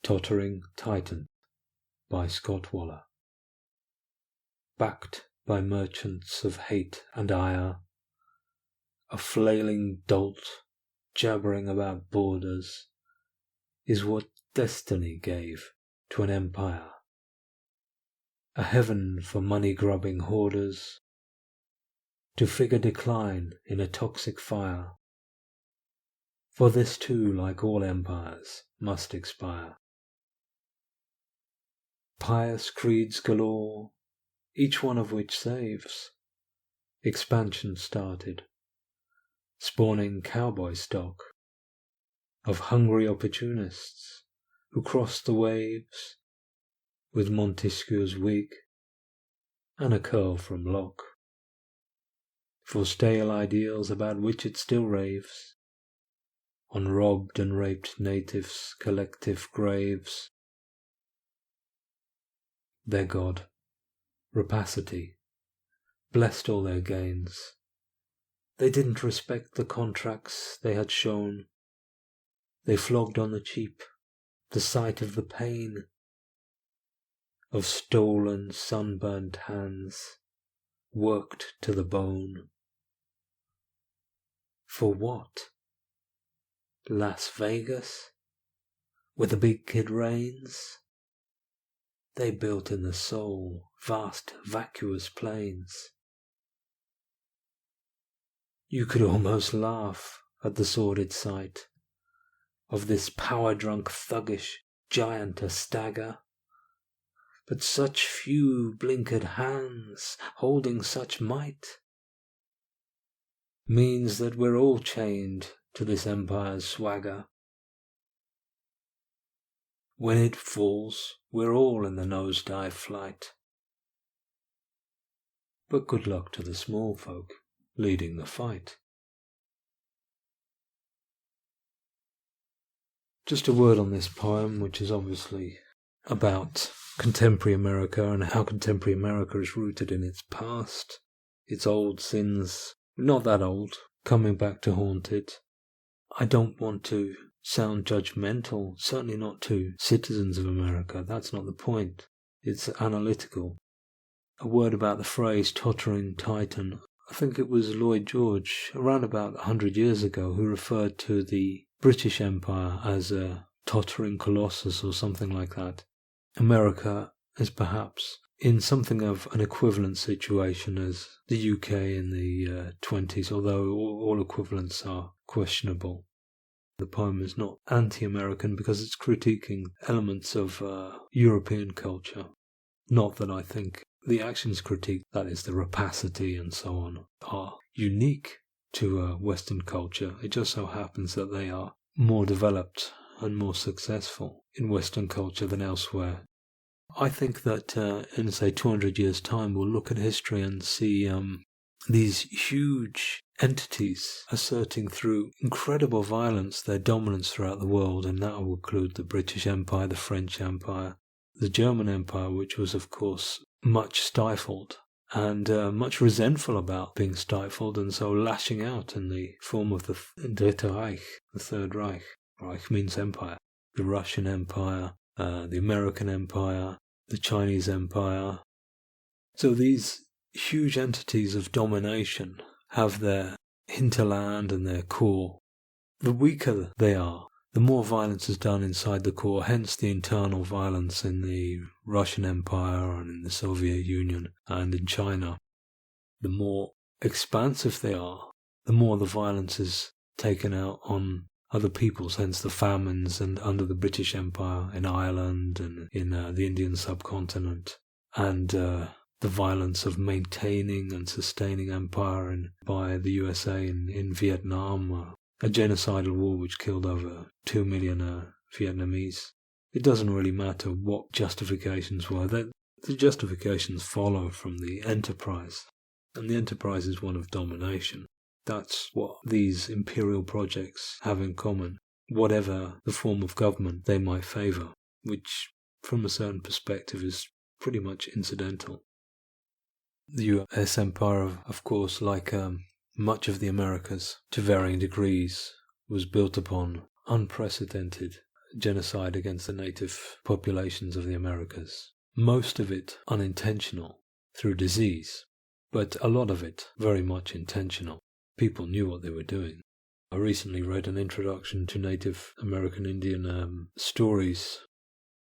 Tottering Titan by Scott Waller. Backed by merchants of hate and ire, a flailing dolt jabbering about borders is what destiny gave to an empire, a heaven for money-grubbing hoarders, to figure decline in a toxic fire. For this too, like all empires, must expire. Pious creeds galore, each one of which saves. Expansion started, spawning cowboy stock of hungry opportunists who crossed the waves with Montesquieu's wig and a curl from Locke. For stale ideals about which it still raves, on robbed and raped natives' collective graves. Their god, rapacity, blessed all their gains. They didn't respect the contracts they had shown. They flogged on the cheap the sight of the pain of stolen, sunburnt hands, worked to the bone. For what? Las Vegas? Where the big kid reigns? They built in the soul vast vacuous plains. You could almost laugh at the sordid sight of this power-drunk thuggish giant a stagger. But such few blinkered hands holding such might means that we're all chained to this empire's swagger. When it falls, we're all in the nosedive flight. But good luck to the small folk leading the fight. Just a word on this poem, which is obviously about contemporary America and how contemporary America is rooted in its past, its old sins, not that old, coming back to haunt it. I don't want to sound judgmental, certainly not to citizens of America, that's not the point. It's analytical. A word about the phrase tottering titan. I think it was Lloyd George, around about 100 years ago, who referred to the British Empire as a tottering colossus or something like that. America is perhaps in something of an equivalent situation as the UK in the 20s, although all equivalents are questionable. The poem is not anti-American because it's critiquing elements of European culture. Not that I think the actions critique, that is the rapacity and so on, are unique to Western culture. It just so happens that they are more developed and more successful in Western culture than elsewhere. I think that in, say, 200 years' time, we'll look at history and see these huge entities asserting through incredible violence their dominance throughout the world, and that will include the British Empire, the French Empire, the German Empire, which was, of course, much stifled and much resentful about being stifled, and so lashing out in the form of the Dritte Reich, the Third Reich. Reich means empire. The Russian Empire, the American Empire, the Chinese Empire. So these huge entities of domination have their hinterland and their core. The weaker they are, the more violence is done inside the core, hence the internal violence in the Russian Empire and in the Soviet Union and in China. The more expansive they are, the more the violence is taken out on other peoples, hence the famines and under the British Empire in Ireland and in the Indian subcontinent, and the violence of maintaining and sustaining empire by the USA in Vietnam, a genocidal war which killed over 2 million Vietnamese. It doesn't really matter what justifications were. The justifications follow from the enterprise, and the enterprise is one of domination. That's what these imperial projects have in common, whatever the form of government they might favour, which from a certain perspective is pretty much incidental. The US Empire, of course, like much of the Americas, to varying degrees, was built upon unprecedented genocide against the native populations of the Americas. Most of it unintentional through disease, but a lot of it very much intentional. People knew what they were doing. I recently read an introduction to Native American Indian stories.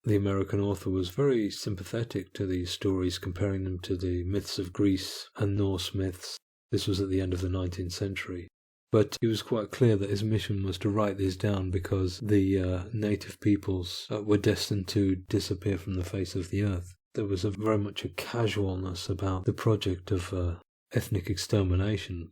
The American author was very sympathetic to these stories, comparing them to the myths of Greece and Norse myths. This was at the end of the 19th century. But it was quite clear that his mission was to write these down because the native peoples were destined to disappear from the face of the earth. There was very much a casualness about the project of ethnic extermination